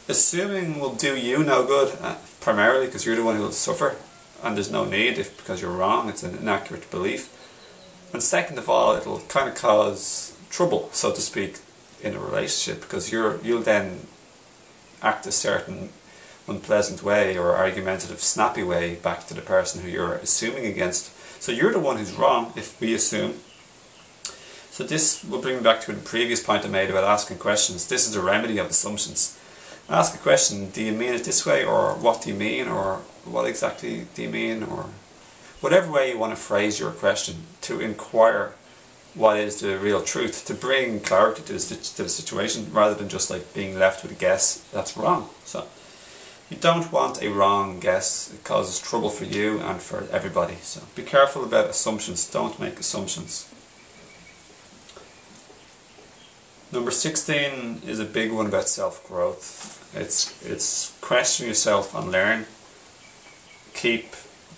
Assuming will do you no good, primarily because you're the one who will suffer, and there's no need because you're wrong, it's an inaccurate belief. And second of all, it'll kind of cause trouble, so to speak, in a relationship, because you'll then act a certain unpleasant way or argumentative, snappy way back to the person who you're assuming against. So you're the one who's wrong if we assume. So this will bring me back to the previous point I made about asking questions. This is the remedy of assumptions. Ask a question, do you mean it this way, or what do you mean, or what exactly do you mean, or whatever way you want to phrase your question, to inquire what is the real truth, to bring clarity to the situation, rather than just like being left with a guess that's wrong. So you don't want a wrong guess. It causes trouble for you and for everybody. So be careful about assumptions. Don't make assumptions. Number 16 is a big one about self-growth. It's question yourself and learn. Be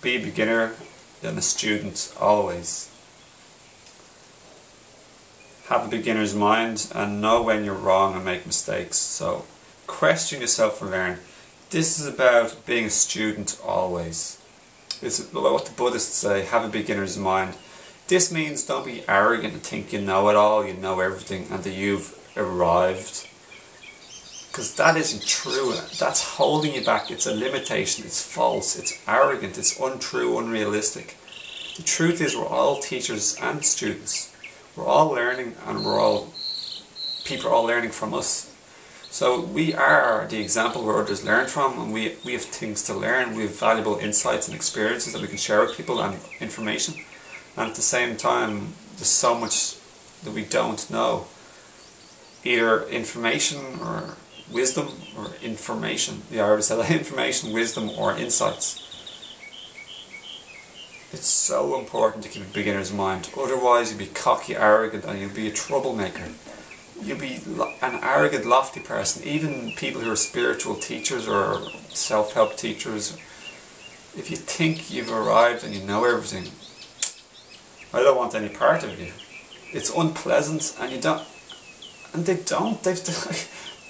a beginner than a student always. Have a beginner's mind and know when you're wrong and make mistakes. So question yourself and learn. This is about being a student always. It's what the Buddhists say, have a beginner's mind. This means don't be arrogant and think you know it all, you know everything, and that you've arrived. Because that isn't true. That's holding you back. It's a limitation. It's false. It's arrogant. It's untrue, unrealistic. The truth is we're all teachers and students. We're all learning, and people are all learning from us. So we are the example where others learn from, and we have things to learn. We have valuable insights and experiences that we can share with people, and information. And at the same time, there's so much that we don't know. Either information or wisdom or information. Yeah, I already said that. Information, wisdom or insights. It's so important to keep a beginner's mind. Otherwise you'll be cocky, arrogant, and you'll be a troublemaker. You'll be an arrogant, lofty person. Even people who are spiritual teachers or self-help teachers, if you think you've arrived and you know everything, I don't want any part of you. It's unpleasant, and you don't. And they don't.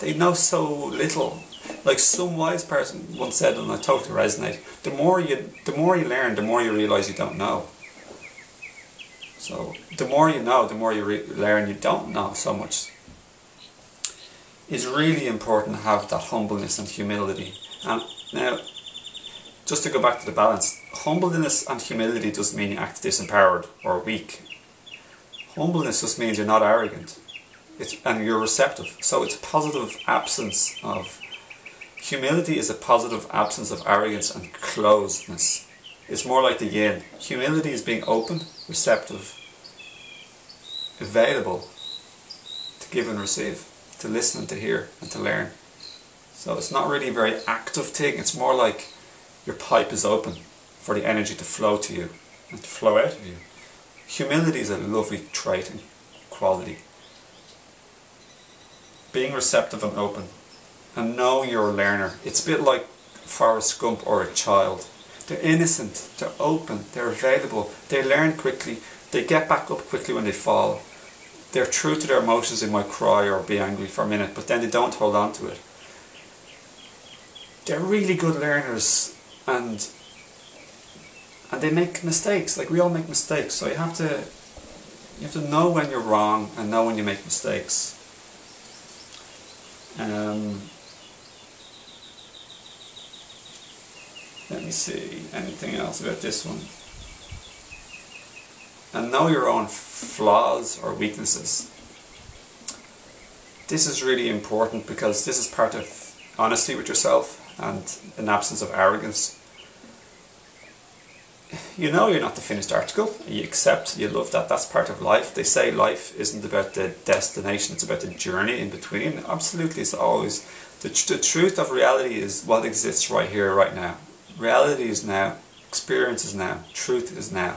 They know so little. Like some wise person once said, and I totally resonate, the more you learn, the more you realise you don't know. So the more you know, the more you learn you don't know so much. It's really important to have that humbleness and humility. And now, just to go back to the balance, humbleness and humility doesn't mean you act disempowered or weak. Humbleness just means you're not arrogant. And you're receptive. So it's a positive absence of... Humility is a positive absence of arrogance and closedness. It's more like the yin. Humility is being open, receptive, available to give and receive, to listen and to hear and to learn. So it's not really a very active thing. It's more like your pipe is open for the energy to flow to you and to flow out of you. Humility is a lovely trait and quality. Being receptive and open, and knowing you're a learner. It's a bit like Forrest Gump or a child. They're innocent, they're open, they're available, they learn quickly, they get back up quickly when they fall. They're true to their emotions. They might cry or be angry for a minute, but then they don't hold on to it. They're really good learners, and they make mistakes. Like we all make mistakes, so you have to know when you're wrong and know when you make mistakes. Let me see, anything else about this one? And know your own flaws or weaknesses. This is really important because this is part of honesty with yourself and an absence of arrogance. You know you're not the finished article. You accept, you love that. That's part of life. They say life isn't about the destination, it's about the journey in between. Absolutely, it's always. The truth of reality is what exists right here, right now. Reality is now. Experience is now. Truth is now.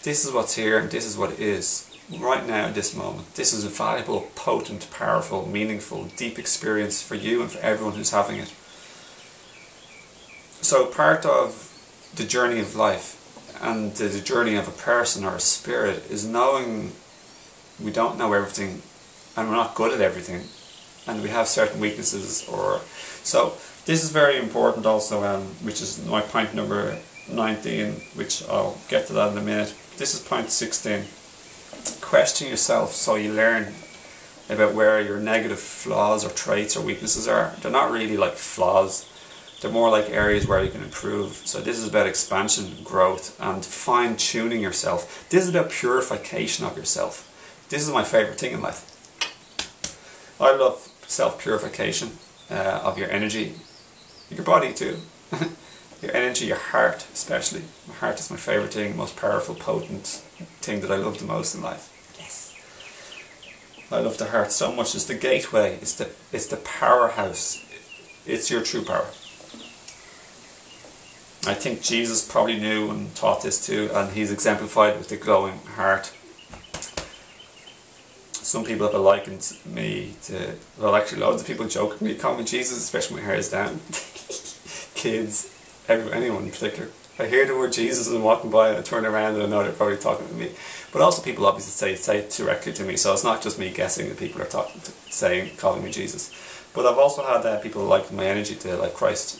This is what's here and this is what it is. Right now, this moment. This is a valuable, potent, powerful, meaningful, deep experience for you and for everyone who's having it. So part of the journey of life and the journey of a person or a spirit is knowing we don't know everything and we're not good at everything and we have certain weaknesses. So this is very important also, which is my point number 19, which I'll get to that in a minute. This is point 16. Question yourself so you learn about where your negative flaws or traits or weaknesses are. They're not really like flaws. They're more like areas where you can improve. So this is about expansion, growth, and fine-tuning yourself. This is about purification of yourself. This is my favourite thing in life. I love self-purification of your energy, your body too. Your energy, your heart especially. My heart is my favourite thing, most powerful, potent thing that I love the most in life. Yes. I love the heart so much. It's the gateway. It's the powerhouse. It's your true power. I think Jesus probably knew and taught this too, and he's exemplified with the glowing heart. Some people have likened me to, well actually loads of people joke at me, call me Jesus, especially when my hair is down. Kids, anyone in particular. I hear the word Jesus and I'm walking by and I turn around and I know they're probably talking to me. But also people obviously say it directly to me, so it's not just me guessing that people are calling me Jesus. But I've also had people like my energy to like Christ.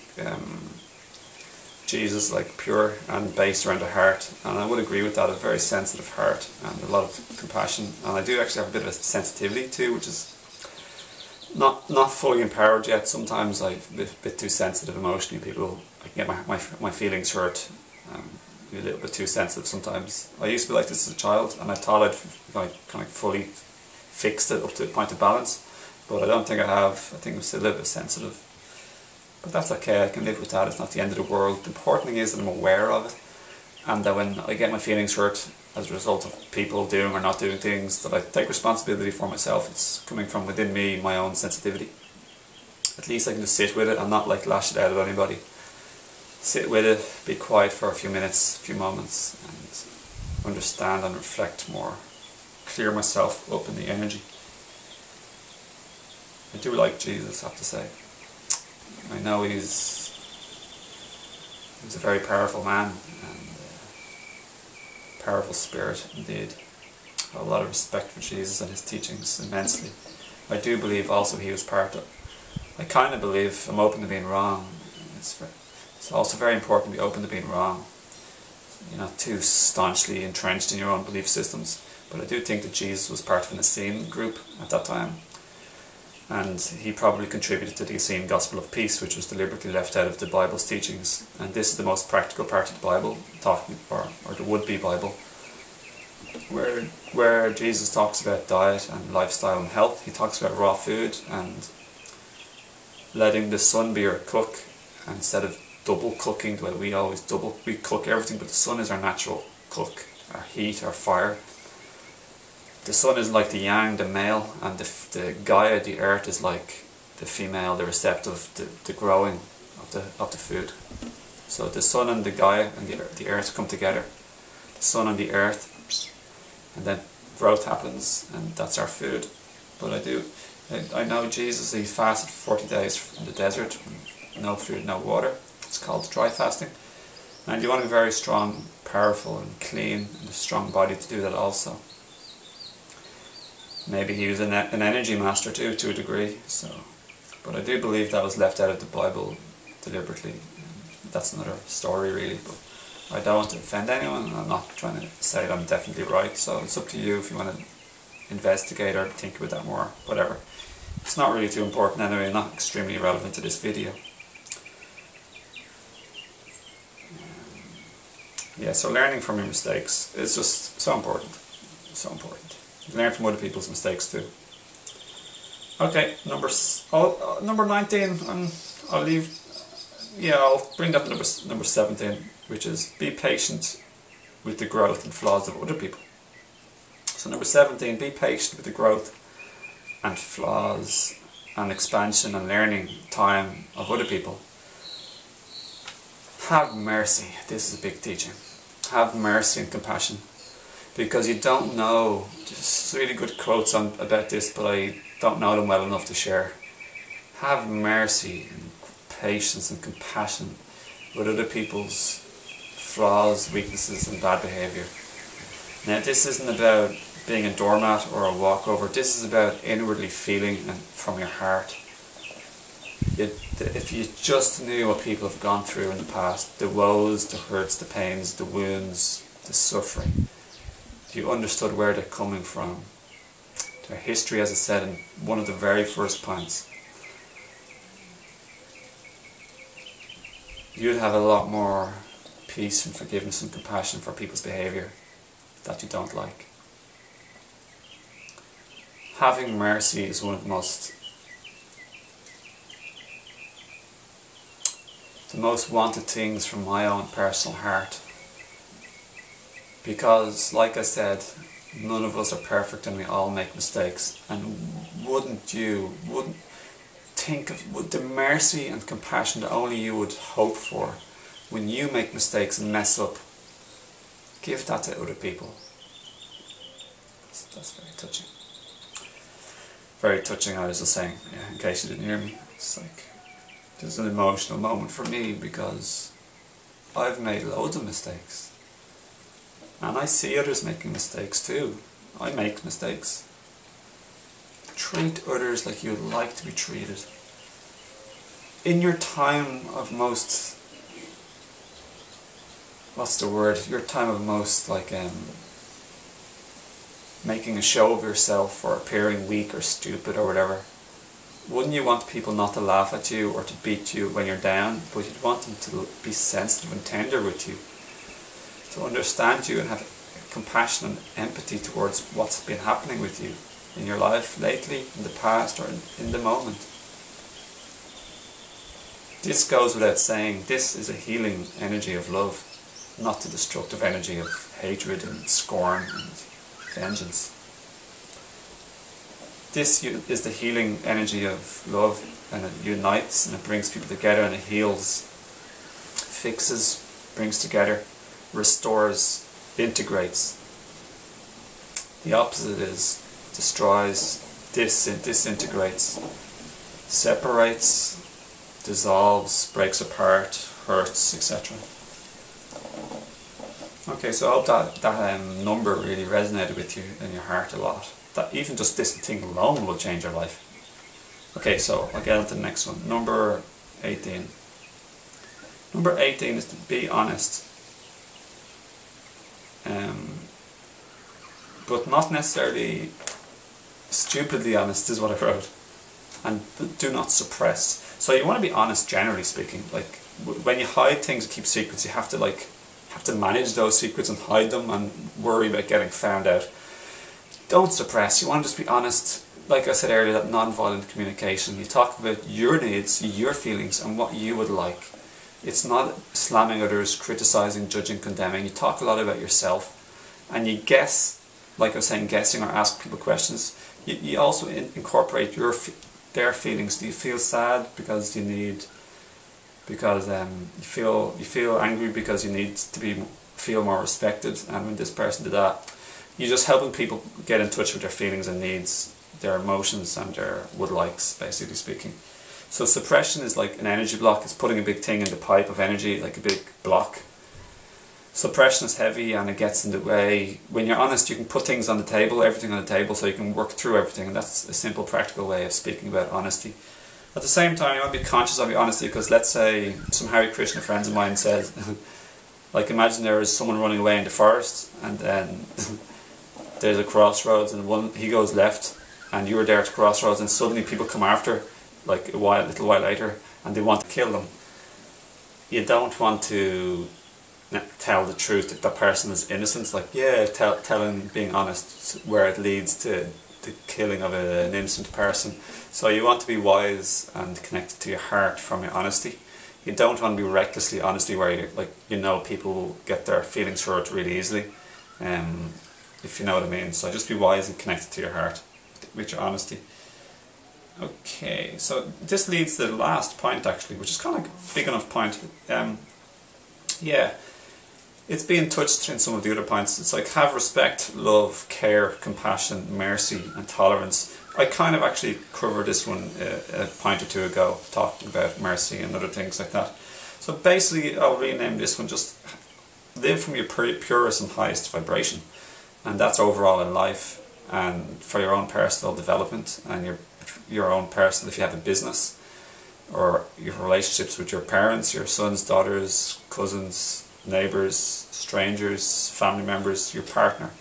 Jesus like pure and based around the heart, and I would agree with that. A very sensitive heart and a lot of compassion, and I do actually have a bit of a sensitivity too, which is not fully empowered yet. Sometimes I'm a bit too sensitive emotionally. People, I can get my feelings hurt. Be a little bit too sensitive sometimes. I used to be like this as a child, and I thought I'd kind of fully fixed it up to a point of balance, but I don't think I have. I think I'm still a little bit sensitive. But that's okay, I can live with that. It's not the end of the world. The important thing is that I'm aware of it, and that when I get my feelings hurt as a result of people doing or not doing things, that I take responsibility for myself. It's coming from within me, my own sensitivity. At least I can just sit with it and not like lash it out at anybody. Sit with it, be quiet for a few minutes, a few moments, and understand and reflect more. Clear myself up in the energy. I do like Jesus, I have to say. I know he's a very powerful man and a powerful spirit indeed. I have a lot of respect for Jesus and his teachings immensely. I do believe also he was part of. I kind of believe, I'm open to being wrong. It's also very important to be open to being wrong. You're not too staunchly entrenched in your own belief systems. But I do think that Jesus was part of an Essene group at that time. And he probably contributed to the Essene Gospel of Peace, which was deliberately left out of the Bible's teachings. And this is the most practical part of the Bible, or the would-be Bible, where Jesus talks about diet and lifestyle and health. He talks about raw food and letting the sun be your cook instead of double cooking the way we cook everything, but the sun is our natural cook, our heat, our fire. The sun is like the yang, the male, and the Gaia, the earth, is like the female, the receptive, the growing of the food. So the sun and the Gaia and the earth come together. The sun and the earth, and then growth happens, and that's our food. But I know Jesus, he fasted for 40 days in the desert, no food, no water. It's called dry fasting. And you want to be very strong, powerful and clean, and a strong body to do that also. Maybe he was an energy master too, to a degree. But I do believe that was left out of the Bible deliberately. That's another story really, but I don't want to offend anyone. I'm not trying to say that I'm definitely right, so it's up to you if you want to investigate or think about that more, whatever. It's not really too important anyway, not extremely relevant to this video. Yeah, so learning from your mistakes is just so important. So important. Learn from other people's mistakes too. Okay, number 19, I'll leave. Yeah, I'll bring that to number 17, which is be patient with the growth and flaws of other people. So number 17, be patient with the growth and flaws and expansion and learning time of other people. Have mercy. This is a big teaching. Have mercy and compassion, because you don't know. There's really good quotes about this, but I don't know them well enough to share. Have mercy and patience and compassion with other people's flaws, weaknesses and bad behaviour. Now this isn't about being a doormat or a walkover. This is about inwardly feeling and from your heart. If you just knew what people have gone through in the past, the woes, the hurts, the pains, the wounds, the suffering, if you understood where they're coming from, their history, as I said in one of the very first points, you'd have a lot more peace and forgiveness and compassion for people's behaviour that you don't like. Having mercy is one of the most wanted things from my own personal heart, because like I said, none of us are perfect and we all make mistakes, and wouldn't think of the mercy and compassion that only you would hope for when you make mistakes and mess up. Give that to other people. That's very touching. Very touching, I was just saying, yeah, in case you didn't hear me. It's like, there's an emotional moment for me because I've made loads of mistakes. And I see others making mistakes too. I make mistakes. Treat others like you'd like to be treated. In your time of most what's the word, your time of most, like, making a show of yourself or appearing weak or stupid or whatever, wouldn't you want people not to laugh at you or to beat you when you're down, but you'd want them to be sensitive and tender with you, to understand you and have compassion and empathy towards what's been happening with you in your life lately, in the past, or in the moment. This goes without saying. This is a healing energy of love, not the destructive energy of hatred and scorn and vengeance. This is the healing energy of love, and it unites and it brings people together and it heals, fixes, brings together, restores, integrates. The opposite is destroys, disintegrates, separates, dissolves, breaks apart, hurts, etc. Okay, so I hope that number really resonated with you in your heart a lot. That even just this thing alone will change your life. Okay, so I'll get on to the next one. Number 18. Number 18 is to be honest. But not necessarily stupidly honest is what I wrote. And do not suppress. So you want to be honest, generally speaking. Like when you hide things and keep secrets, you have to manage those secrets and hide them and worry about getting found out. Don't suppress. You want to just be honest. Like I said earlier, that nonviolent communication. You talk about your needs, your feelings, and what you would like. It's not slamming others, criticizing, judging, condemning. You talk a lot about yourself, and you guess, like I was saying, guessing or ask people questions. You also incorporate their feelings. Do you feel sad because you feel angry because you need to feel more respected? And when this person did that, you're just helping people get in touch with their feelings and needs, their emotions and their would likes, basically speaking. So suppression is like an energy block. It's putting a big thing in the pipe of energy, like a big block. Suppression is heavy and it gets in the way. When you're honest, you can put things on the table, everything on the table, so you can work through everything. And that's a simple, practical way of speaking about honesty. At the same time, you want to be conscious of your honesty, because let's say some Hare Krishna friends of mine says, like imagine there is someone running away in the forest, and then there's a crossroads, and he goes left, and you're there at the crossroads, and suddenly people come after, like a little while later, and they want to kill them. You don't want to tell the truth that the person is innocent. Like, yeah, telling, being honest, where it leads to the killing of an innocent person. So you want to be wise and connected to your heart from your honesty. You don't want to be recklessly honesty where people will get their feelings hurt really easily. If you know what I mean. So just be wise and connected to your heart with your honesty. Okay, so this leads to the last point actually, which is kind of like a big enough point. Yeah, it's being touched in some of the other points. It's like have respect, love, care, compassion, mercy and tolerance. I kind of actually covered this one a point or two ago, talking about mercy and other things like that. So basically I'll rename this one just live from your purest and highest vibration. And that's overall in life and for your own personal development and your own personal, if you have a business, or your relationships with your parents, your sons, daughters, cousins, neighbours, strangers, family members, your partner.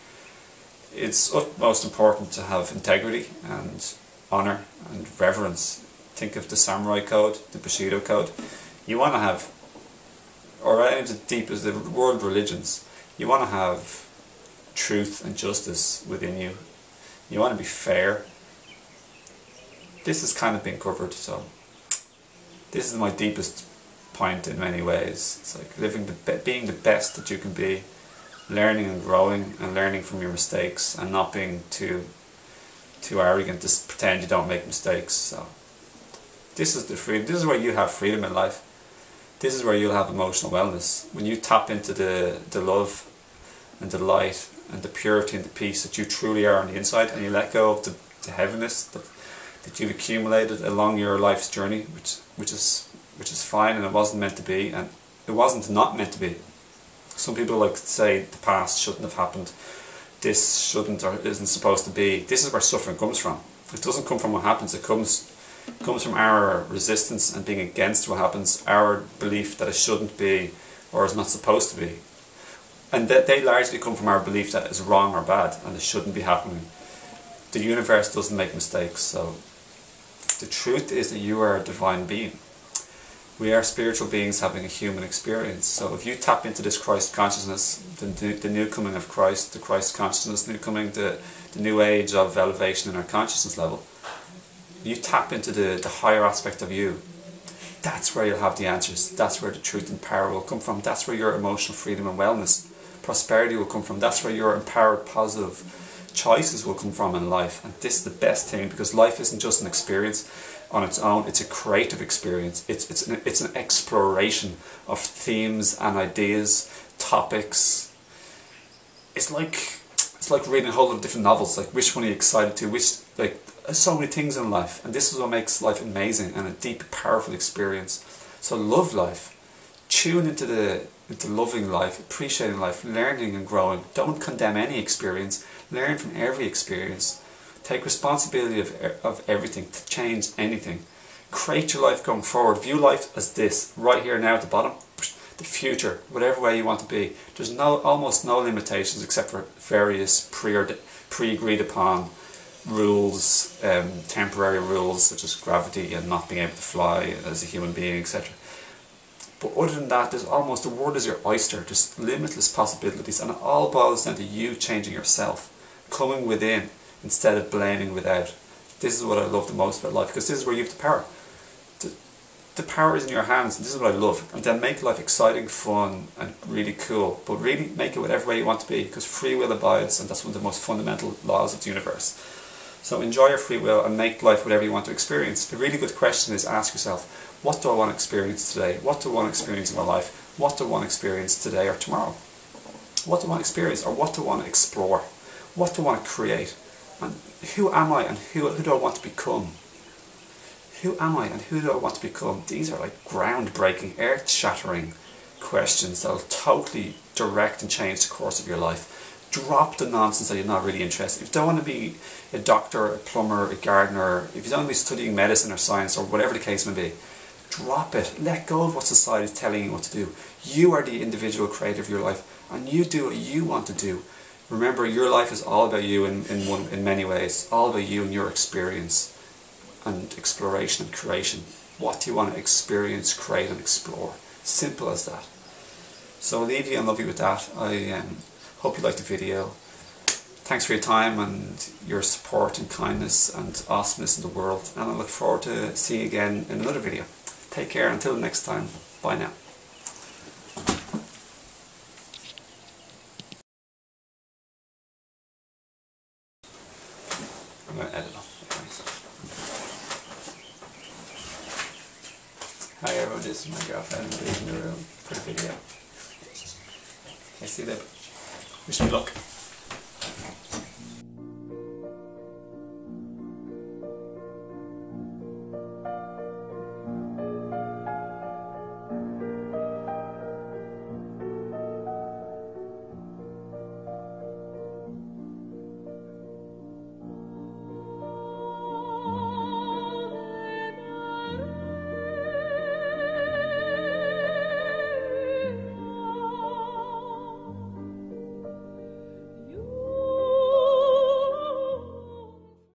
It's utmost important to have integrity and honour and reverence. Think of the samurai code, the Bushido code. You want to have, or as deep as the world religions, you want to have truth and justice within you. You want to be fair. This has kind of been covered, so this is my deepest point in many ways. It's like being the best that you can be, learning and growing and learning from your mistakes and not being too arrogant to pretend you don't make mistakes. So this is the freedom. This is where you have freedom in life. This is where you'll have emotional wellness. When you tap into the love and the light and the purity and the peace that you truly are on the inside, and you let go of the heaviness that you've accumulated along your life's journey, which is fine, and it wasn't meant to be, and it wasn't not meant to be. Some people like to say the past shouldn't have happened, this shouldn't or isn't supposed to be. This is where suffering comes from. It doesn't come from what happens, it comes from our resistance and being against what happens, our belief that it shouldn't be or is not supposed to be. And that they largely come from our belief that it's wrong or bad and it shouldn't be happening. The universe doesn't make mistakes, so the truth is that you are a divine being. We are spiritual beings having a human experience. So if you tap into this Christ consciousness, the new coming of Christ, the Christ consciousness, new coming, the new age of elevation in our consciousness level, you tap into the higher aspect of you, that's where you'll have the answers. That's where the truth and power will come from. That's where your emotional freedom and wellness, prosperity will come from. That's where your empowered, positive choices will come from in life. And this is the best thing, because life isn't just an experience on its own, it's a creative experience. It's an exploration of themes and ideas, topics. It's like reading a whole lot of different novels. Like, which one are you excited to? There's so many things in life, and this is what makes life amazing and a deep, powerful experience. So love life. Tune into loving life, appreciating life, learning and growing. Don't condemn any experience. Learn from every experience. Take responsibility of everything to change anything. Create your life going forward. View life as this, right here now at the bottom. The future, whatever way you want to be. There's almost no limitations except for various pre-agreed upon rules, temporary rules such as gravity and not being able to fly as a human being, etc. But other than that, the world is your oyster. There's limitless possibilities, and it all boils down to you changing yourself, coming within instead of blaming without. This is what I love the most about life, because this is where you have the power. The power is in your hands, and this is what I love. And then make life exciting, fun, and really cool. But really make it whatever way you want to be, because free will abides, and that's one of the most fundamental laws of the universe. So enjoy your free will and make life whatever you want to experience. A really good question is, ask yourself, what do I want to experience today? What do I want to experience in my life? What do I want to experience today or tomorrow? What do I want to experience, or what do I want to explore? What do I want to create? And who am I, and who do I want to become? Who am I and who do I want to become? These are like groundbreaking, earth-shattering questions that will totally direct and change the course of your life. Drop the nonsense that you're not really interested in. If you don't want to be a doctor, a plumber, a gardener, if you don't want to be studying medicine or science or whatever the case may be, drop it. Let go of what society is telling you what to do. You are the individual creator of your life, and you do what you want to do. Remember, your life is all about you in many ways. All about you and your experience and exploration and creation. What do you want to experience, create and explore? Simple as that. So I'll leave you and love you with that. I hope you liked the video. Thanks for your time and your support and kindness and awesomeness in the world, and I look forward to seeing you again in another video. Take care until next time. Bye now. I'm going to edit off. Hi everyone, this is my girlfriend in the room for the video. Okay, see you later. Wish me luck.